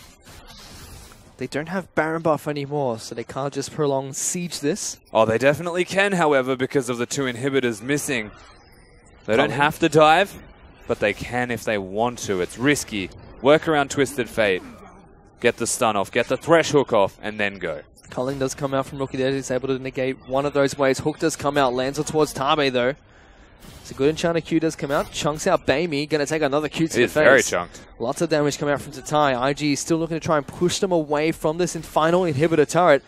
Speaker 1: They don't have Baron buff anymore, so they can't just prolong siege this.
Speaker 2: Oh, they definitely can, however, because of the 2 inhibitors missing. They don't have to dive, but they can if they want to. It's risky. Work around Twisted Fate. Get the stun off, get the Thresh hook off, and then go.
Speaker 1: Culling does come out from Rookie there. He's able to negate one of those waves. Hook does come out. Lands towards Tabe, though. It's a good enchanter Q does come out. Chunks out Baimi. Going to take another Q to the face.
Speaker 2: Very chunked.
Speaker 1: Lots of damage coming out from Tatai. IG is still looking to try and push them away from this final inhibitor turret.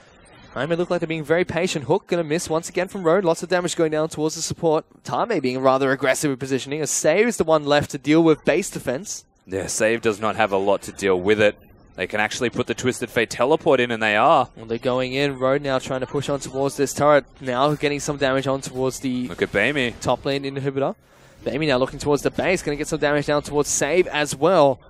Speaker 1: Aime look like they're being very patient. Hook going to miss once again from Road. Lots of damage going down towards the support. Tabe being rather aggressive with positioning. A Save is the one left to deal with base defense.
Speaker 2: Yeah, Save does not have a lot to deal with it. They can actually put the Twisted Fate teleport in, and they are.
Speaker 1: Well, they're going in. Road now trying to push on towards this turret. Now getting some damage on towards the
Speaker 2: Look at Baimi.
Speaker 1: Top lane inhibitor. Baimi now looking towards the base. Going to get some damage down towards Save as well.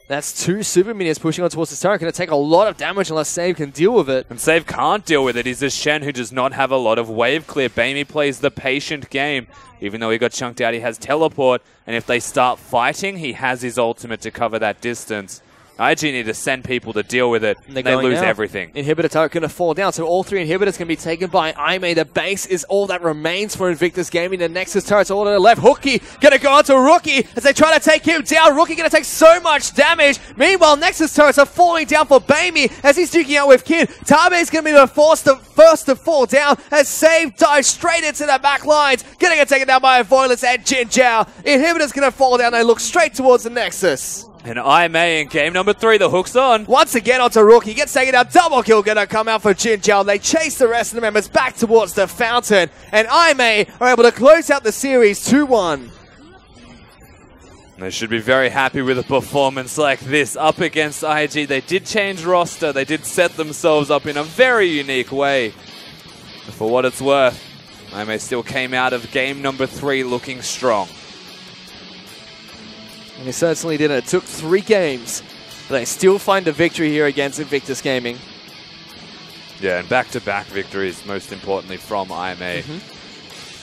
Speaker 1: That's 2 super minions pushing on towards the turret. Going to take a lot of damage unless Save can deal with it.
Speaker 2: And Save can't deal with it. He's a Shen who does not have a lot of wave clear. Baimi plays the patient game. Even though he got chunked out, he has teleport. And if they start fighting, he has his ultimate to cover that distance. IG need to send people to deal with it. And they lose everything.
Speaker 1: Inhibitor turret going to fall down, so all 3 inhibitors can be taken by Aime. The base is all that remains for Invictus Gaming. The Nexus turret's all to the left. Hooky going to go on to Rookie as they try to take him down. Rookie going to take so much damage. Meanwhile, Nexus turrets are falling down for Baimi as he's duking out with Kin. Tabe is going to be the first to fall down as Save dives straight into the back lines. Going to get taken down by Avoidless and Jin Zhao. Inhibitor's going to fall down. They look straight towards the Nexus.
Speaker 2: And Aime in game number 3, the hook's on.
Speaker 1: Once again onto Rookie, gets taken out, double kill gonna come out for Jin Zhao. They chase the rest of the members back towards the fountain, and Aime are able to close out the series 2-1.
Speaker 2: They should be very happy with a performance like this up against IG. They did change roster, they did set themselves up in a very unique way. For what it's worth, Aime still came out of game number 3 looking strong.
Speaker 1: And he certainly did. It took 3 games, but they still find a victory here against Invictus Gaming.
Speaker 2: Yeah, and back-to-back victories, most importantly from Aime.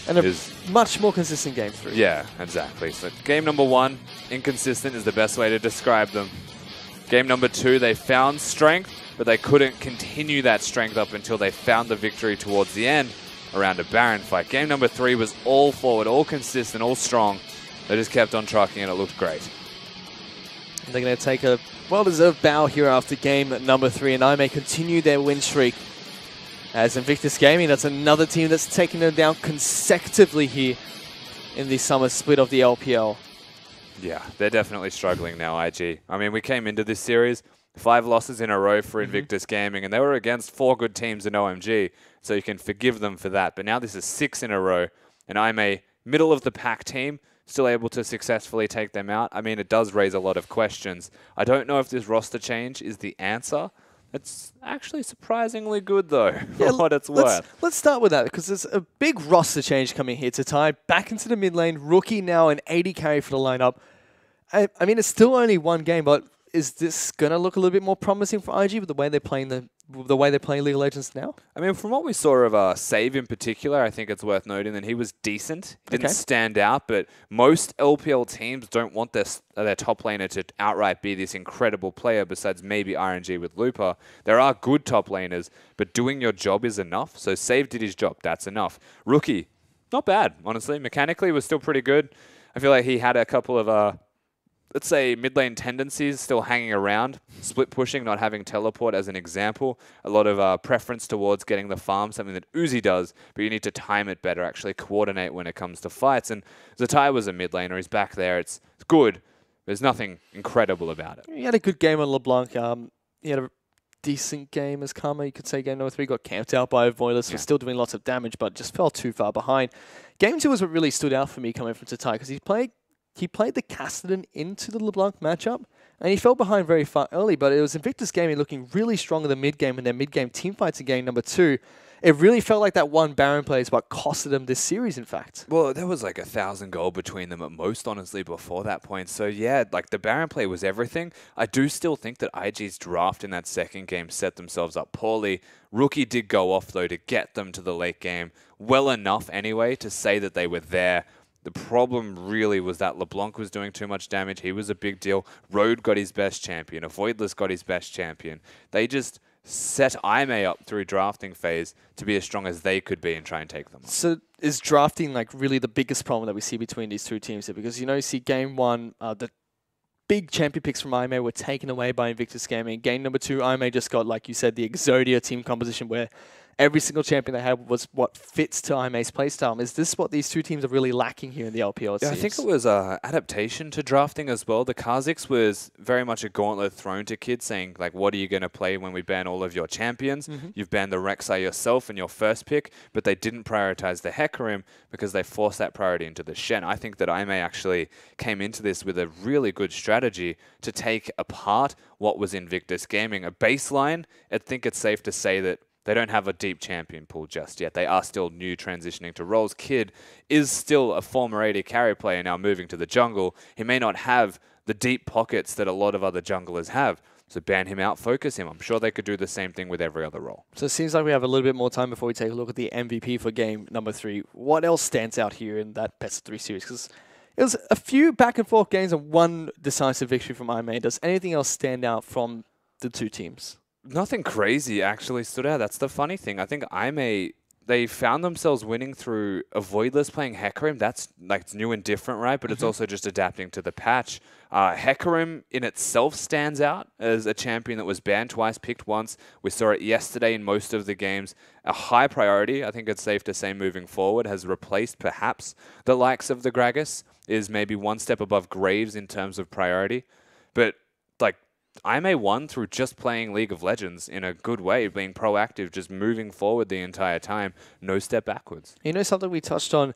Speaker 1: And a much more consistent game 3.
Speaker 2: Yeah, exactly. So game number 1, inconsistent is the best way to describe them. Game number 2, they found strength, but they couldn't continue that strength up until they found the victory towards the end around a Baron fight. Game number 3 was all forward, all consistent, all strong. They just kept on trucking and it looked great.
Speaker 1: And they're going to take a well-deserved bow here after game number 3, and Aime continue their win streak. As Invictus Gaming, that's another team that's taking them down consecutively here in the summer split of the LPL.
Speaker 2: Yeah, they're definitely struggling now, IG. I mean, we came into this series, 5 losses in a row for Invictus Gaming, and they were against 4 good teams in OMG, so you can forgive them for that. But now this is 6 in a row, and Aime, middle of the pack team, still able to successfully take them out. I mean, it does raise a lot of questions. I don't know if this roster change is the answer. It's actually surprisingly good, though, for what it's worth.
Speaker 1: Let's start with that, because there's a big roster change coming here to tie back into the mid lane. Rookie now an 80 carry for the lineup. I mean, it's still only 1 game, but is this going to look a little bit more promising for IG with the way they're playing League of Legends now?
Speaker 2: I mean, from what we saw of Save in particular, I think it's worth noting that he was decent. He didn't stand out, but most LPL teams don't want their top laner to outright be this incredible player, besides maybe RNG with Looper. There are good top laners, but doing your job is enough. So Save did his job. That's enough. Rookie, not bad, honestly. Mechanically was still pretty good. I feel like he had a couple of let's say mid lane tendencies still hanging around. Split pushing, not having teleport as an example. A lot of preference towards getting the farm, something that Uzi does, but you need to time it better, actually coordinate when it comes to fights. And Zatai was a mid laner, he's back there, it's good. There's nothing incredible about it.
Speaker 1: He had a good game on LeBlanc. He had a decent game as Karma, you could say. Game number 3 got camped out by Avoidless. Was still doing lots of damage, but just fell too far behind. Game 2 was what really stood out for me coming from Zatai, because he played the Cassidy into the LeBlanc matchup, and he fell behind very far early, but it was Invictus Gaming looking really strong in the mid-game, and their mid-game team fights in game number 2. It really felt like that one Baron play is what costed them this series, in fact.
Speaker 2: Well, there was like 1,000 gold between them at most, honestly, before that point. So yeah, like the Baron play was everything. I do still think that IG's draft in that second game set themselves up poorly. Rookie did go off, though, to get them to the late game well enough anyway to say that they were there. The problem really was that LeBlanc was doing too much damage. He was a big deal. Road got his best champion. Avoidless got his best champion. They just set Aime up through drafting phase to be as strong as they could be and try and take them on.
Speaker 1: So is drafting like really the biggest problem that we see between these two teams here? Because, you know, you see game 1, the big champion picks from IMA were taken away by Invictus Gaming. Game number 2, IMA just got, like you said, the Exodia team composition where every single champion they had was what fits to IMA's playstyle. Is this what these two teams are really lacking here in the LPL?
Speaker 2: Yeah, I think it was adaptation to drafting as well. The Kha'Zix was very much a gauntlet thrown to kids saying, like, what are you going to play when we ban all of your champions? You've banned the Rek'Sai yourself in your first pick, but they didn't prioritize the Hecarim because they forced that priority into the Shen. I think that IMA actually came into this with a really good strategy to take apart what was Invictus Gaming. A baseline, I think it's safe to say that they don't have a deep champion pool just yet. They are still new, transitioning to roles. Kid is still a former AD carry player now moving to the jungle. He may not have the deep pockets that a lot of other junglers have. So ban him out, focus him. I'm sure they could do the same thing with every other role.
Speaker 1: So it seems like we have a little bit more time before we take a look at the MVP for game number 3. What else stands out here in that best of 3 series? Because it was a few back and forth games and one decisive victory from IMA. Does anything else stand out from the two teams?
Speaker 2: Nothing crazy actually stood out. That's the funny thing. I think IMA, they found themselves winning through a Voidless playing Hecarim. That's like it's new and different, right? But it's also just adapting to the patch. Hecarim in itself stands out as a champion that was banned twice, picked once. We saw it yesterday in most of the games. A high priority, I think it's safe to say moving forward, has replaced perhaps the likes of the Gragas, is maybe one step above Graves in terms of priority. But like, IMA won through just playing League of Legends in a good way, being proactive, just moving forward the entire time, no step backwards.
Speaker 1: You know, something we touched on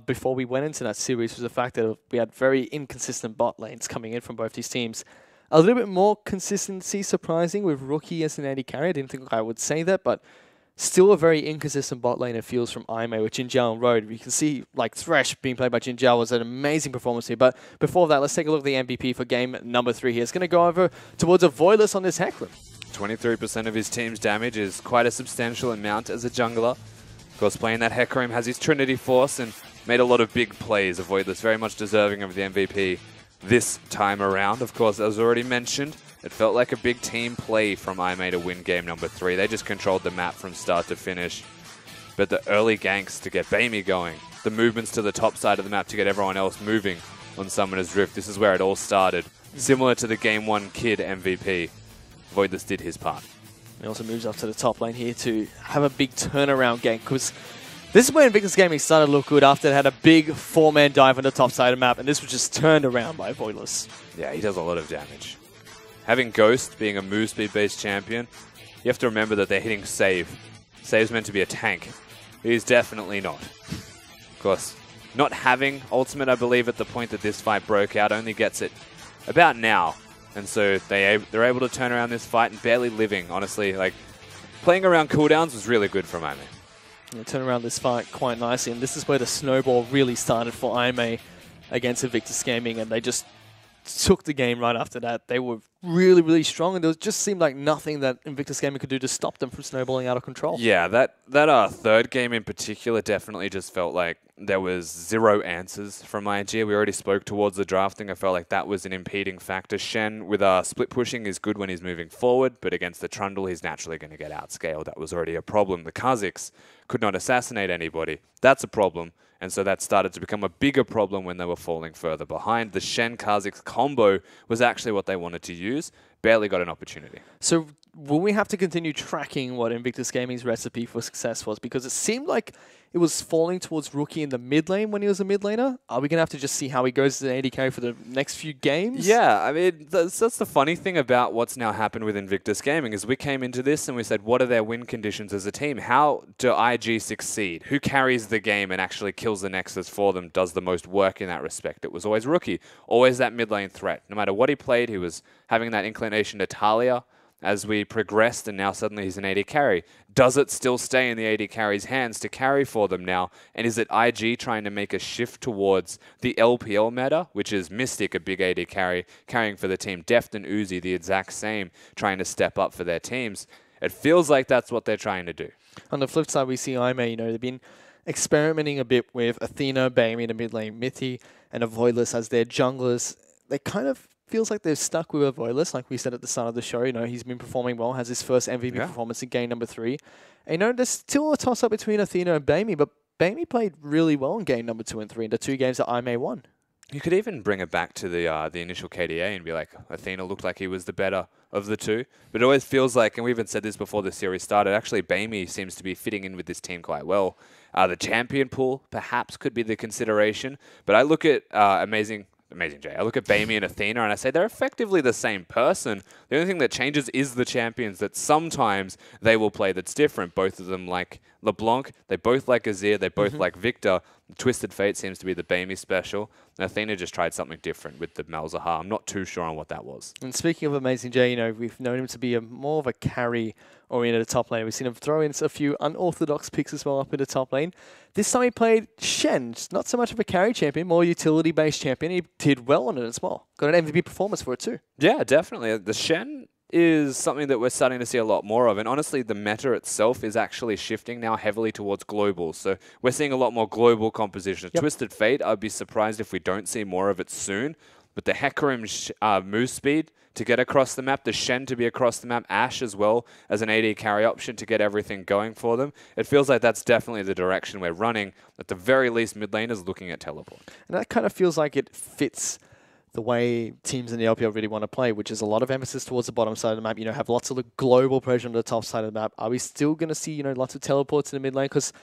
Speaker 1: before we went into that series was the fact that we had very inconsistent bot lanes coming in from both these teams. A little bit more consistency surprising with Rookie as an AD carry. I didn't think I would say that, but still a very inconsistent bot lane it feels from IMA with Jinjiao and Road. You can see like Thresh being played by Jinjiao was an amazing performance here. But before that, let's take a look at the MVP for game number 3 here. It's going to go over towards a Voidless on this Hecarim.
Speaker 2: 23% of his team's damage is quite a substantial amount as a jungler. Of course, playing that Hecarim has his Trinity Force and made a lot of big plays. A Voidless very much deserving of the MVP this time around. Of course, as already mentioned, it felt like a big team play from IMA to win game number 3. They just controlled the map from start to finish. But the early ganks to get Bamey going, the movements to the top side of the map to get everyone else moving on Summoner's Rift, this is where it all started. Similar to the game 1 Kid MVP, Voidless did his part.
Speaker 1: He also moves up to the top lane here to have a big turnaround gank, because this is where Invictus Gaming started to look good after it had a big 4-man dive on the top side of the map, and this was just turned around by Voidless.
Speaker 2: Yeah, he does a lot of damage. Having Ghost being a move speed-based champion, you have to remember that they're hitting Save. Save's meant to be a tank. He's definitely not. Of course, not having ultimate, I believe, at the point that this fight broke out, only gets it about now. And so they're able to turn around this fight and barely living, honestly. Like, playing around cooldowns was really good from IMA.
Speaker 1: They turn around this fight quite nicely, and this is where the snowball really started for IMA against Invictus Gaming, and they just took the game right after that. They were really, really strong, and it just seemed like nothing that Invictus Gaming could do to stop them from snowballing out of control.
Speaker 2: Yeah, that third game in particular definitely just felt like there was zero answers from IG. We already spoke towards the drafting. I felt like that was an impeding factor. Shen with split pushing is good when he's moving forward, but against the Trundle, he's naturally going to get outscaled. That was already a problem. The Kha'Zix could not assassinate anybody. That's a problem. And so that started to become a bigger problem when they were falling further behind. The Shen-Kha'Zix combo was actually what they wanted to use. Barely got an opportunity.
Speaker 1: So will we have to continue tracking what Invictus Gaming's recipe for success was? Because it seemed like it was falling towards Rookie in the mid lane when he was a mid laner. Are we going to have to just see how he goes as an AD carry for the next few games?
Speaker 2: Yeah, I mean, that's the funny thing about what's now happened with Invictus Gaming is we came into this and we said, what are their win conditions as a team? How do IG succeed? Who carries the game and actually kills the Nexus for them, does the most work in that respect? It was always Rookie, always that mid lane threat. No matter what he played, he was having that inclination to Talia. As we progressed, and now suddenly he's an AD carry. Does it still stay in the AD carry's hands to carry for them now? And is it IG trying to make a shift towards the LPL meta, which is Mystic, a big AD carry, carrying for the team? Deft and Uzi, the exact same, trying to step up for their teams. It feels like that's what they're trying to do.
Speaker 1: On the flip side, we see IMA, you know, they've been experimenting a bit with Athena, Bamey in the mid lane, Mithy, and a Voidless as their junglers. They kind of feels like they're stuck with a Voidless, like we said at the start of the show. You know, he's been performing well, has his first MVP performance in game number 3. And, you know, there's still a toss-up between Athena and Bamey, but Bamey played really well in game number 2 and 3 in the 2 games that IMA won.
Speaker 2: You could even bring it back to the initial KDA and be like, Athena looked like he was the better of the two. But it always feels like, and we even said this before the series started, actually Baimi seems to be fitting in with this team quite well. The champion pool perhaps could be the consideration. But I look at Amazing Jay. I look at Baimi and Athena and I say they're effectively the same person. The only thing that changes is the champions that sometimes they will play that's different. Both of them like LeBlanc. They both like Azir. They both like Victor. Twisted Fate seems to be the Baimi special. And Athena just tried something different with the Malzahar. I'm not too sure on what that was.
Speaker 1: And speaking of Amazing Jay, you know, we've known him to be more of a carry-oriented top lane. We've seen him throw in a few unorthodox picks as well up in the top lane. This time he played Shen, not so much of a carry champion, more utility-based champion. He did well on it as well. Got an MVP performance for it too.
Speaker 2: Yeah, definitely. The Shen is something that we're starting to see a lot more of. And honestly, the meta itself is actually shifting now heavily towards global. So we're seeing a lot more global composition. Yep. Twisted Fate, I'd be surprised if we don't see more of it soon. But the Hecarim move speed to get across the map, the Shen to be across the map, Ashe as well as an AD carry option to get everything going for them. It feels like that's definitely the direction we're running. At the very least, mid lane is looking at teleport.
Speaker 1: And that kind of feels like it fits the way teams in the LPL really want to play, which is a lot of emphasis towards the bottom side of the map. You know, have lots of the global pressure on the top side of the map. Are we still going to see, you know, lots of teleports in the mid lane? Because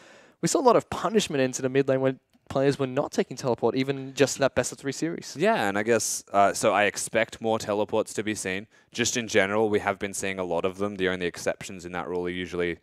Speaker 1: we saw a lot of punishment into the mid lane when players were not taking teleport, even just that best of 3 series.
Speaker 2: Yeah, and I guess, so I expect more teleports to be seen. Just in general, we have been seeing a lot of them. The only exceptions in that rule are usually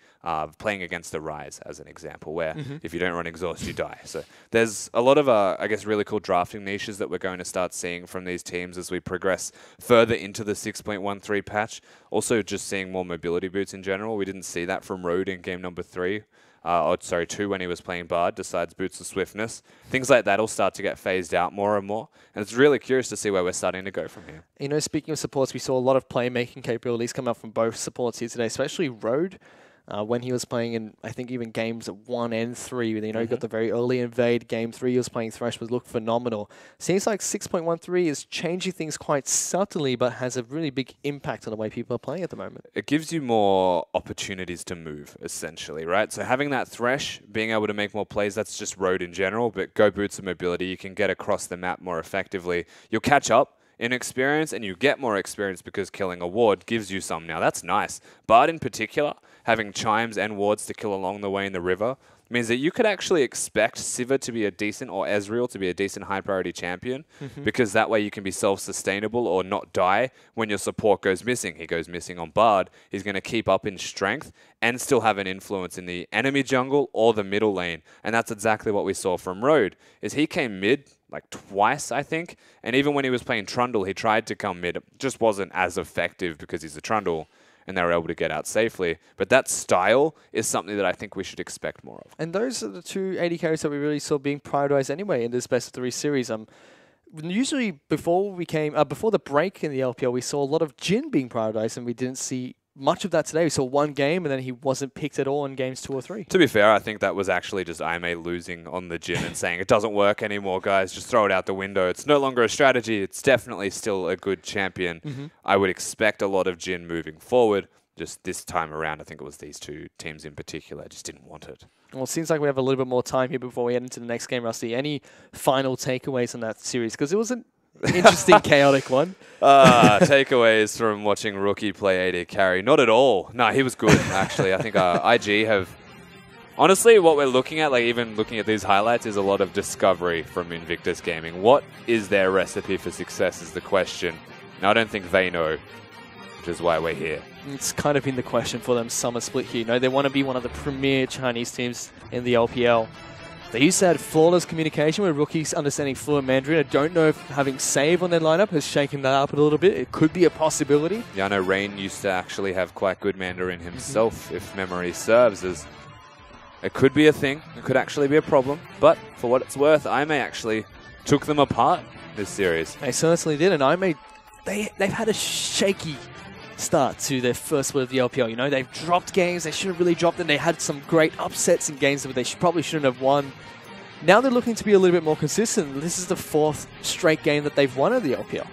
Speaker 2: playing against the Rise, as an example, where if you don't run Exhaust, you die. So there's a lot of, I guess, really cool drafting niches that we're going to start seeing from these teams as we progress further into the 6.13 patch. Also, just seeing more mobility boots in general. We didn't see that from Road in game number 3. 2 when he was playing Bard, decides Boots of Swiftness. Things like that will start to get phased out more and more. And it's really curious to see where we're starting to go from here.
Speaker 1: You know, speaking of supports, we saw a lot of playmaking capabilities come out from both supports here today, especially Road. When he was playing in, I think, even games 1 and 3, you know, he got the very early invade. Game 3, he was playing Thresh, but looked phenomenal. Seems like 6.13 is changing things quite subtly, but has a really big impact on the way people are playing at the moment.
Speaker 2: It gives you more opportunities to move, essentially, right? So having that Thresh, being able to make more plays, that's just Road in general, but go Boots of mobility, you can get across the map more effectively. You'll catch up in experience, and you get more experience because killing a ward gives you some. Now, that's nice. Bard in particular, having chimes and wards to kill along the way in the river, means that you could actually expect Sivir to be a decent, or Ezreal to be a decent high-priority champion, because that way you can be self-sustainable or not die when your support goes missing. He goes missing on Bard. He's going to keep up in strength and still have an influence in the enemy jungle or the middle lane. And that's exactly what we saw from Road, is he came mid like twice, I think. And even when he was playing Trundle, he tried to come mid. It just wasn't as effective because he's a Trundle, and they were able to get out safely. But that style is something that I think we should expect more of.
Speaker 1: And those are the 2 AD carries that we really saw being prioritized anyway in this best of 3 series. Usually before the break in the LPL, we saw a lot of Jhin being prioritized, and we didn't see much of that today. We saw 1 game, and then he wasn't picked at all in games 2 or 3.
Speaker 2: To be fair, I think that was actually just IMA losing on the Jhin and saying, it doesn't work anymore, guys. Just throw it out the window. It's no longer a strategy. It's definitely still a good champion. I would expect a lot of Jhin moving forward. Just this time around, I think it was these 2 teams in particular just didn't want it.
Speaker 1: Well, it seems like we have a little bit more time here before we head into the next game, Rusty. Any final takeaways on that series? Because it was an interesting, chaotic one.
Speaker 2: Takeaways from watching Rookie play AD carry? Not at all. No, he was good, actually. I think IG have... Honestly, what we're looking at, like even looking at these highlights, is a lot of discovery from Invictus Gaming. What is their recipe for success is the question. Now, I don't think they know, which is why we're here.
Speaker 1: It's kind of been the question for them, summer split here. You know, they want to be one of the premier Chinese teams in the LPL. They used to have flawless communication with rookies understanding fluent Mandarin. I don't know if having Save on their lineup has shaken that up a little bit. It could be a possibility.
Speaker 2: Yeah, I know Rain used to actually have quite good Mandarin himself, if memory serves. It could be a thing. It could actually be a problem. But for what it's worth, IMA actually took them apart this series.
Speaker 1: They certainly did. And IMA, they've had a shaky start to their first split of the LPL. You know, they've dropped games they shouldn't have really dropped them. They had some great upsets in games that they probably shouldn't have won. Now they're looking to be a little bit more consistent. This is the 4th straight game that they've won at the LPL.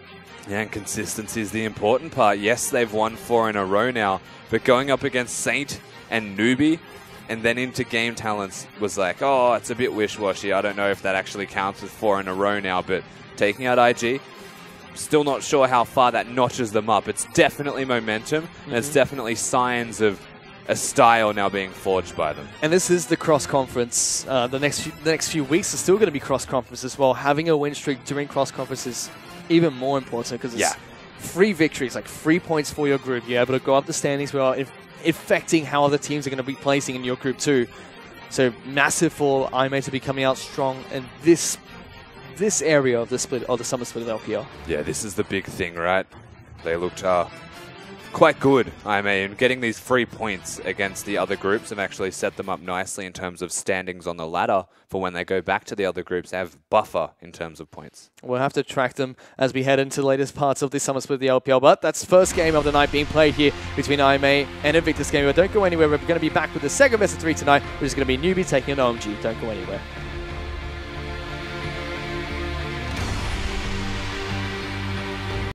Speaker 2: Yeah, and consistency is the important part. Yes, they've won 4 in a row now, but going up against Saint and Newbie, and then into Game Talents was like, oh, it's a bit wish-washy. I don't know if that actually counts as 4 in a row now, but taking out IG, still not sure how far that notches them up. It's definitely momentum, and it's definitely signs of a style now being forged by them.
Speaker 1: And this is the cross-conference. The next few weeks are still going to be cross-conference as well. Having a win streak during cross-conference is even more important because it's 3 victories, like 3 points for your group. You're able to go up the standings while affecting how other teams are going to be placing in your group too. So massive for IMA to be coming out strong in this area of the split, or the summer split of LPL.
Speaker 2: Yeah, this is the big thing, right? They looked quite good, IMA, in getting these 3 points against the other groups and actually set them up nicely in terms of standings on the ladder for when they go back to the other groups. They have buffer in terms of points. We'll
Speaker 1: have to track them as we head into the latest parts of this summer split of the LPL, but that's first game of the night being played here between IMA and Invictus Gaming. But don't go anywhere. We're going to be back with the second best of 3 tonight, which is going to be Newbie taking on OMG. Don't go anywhere.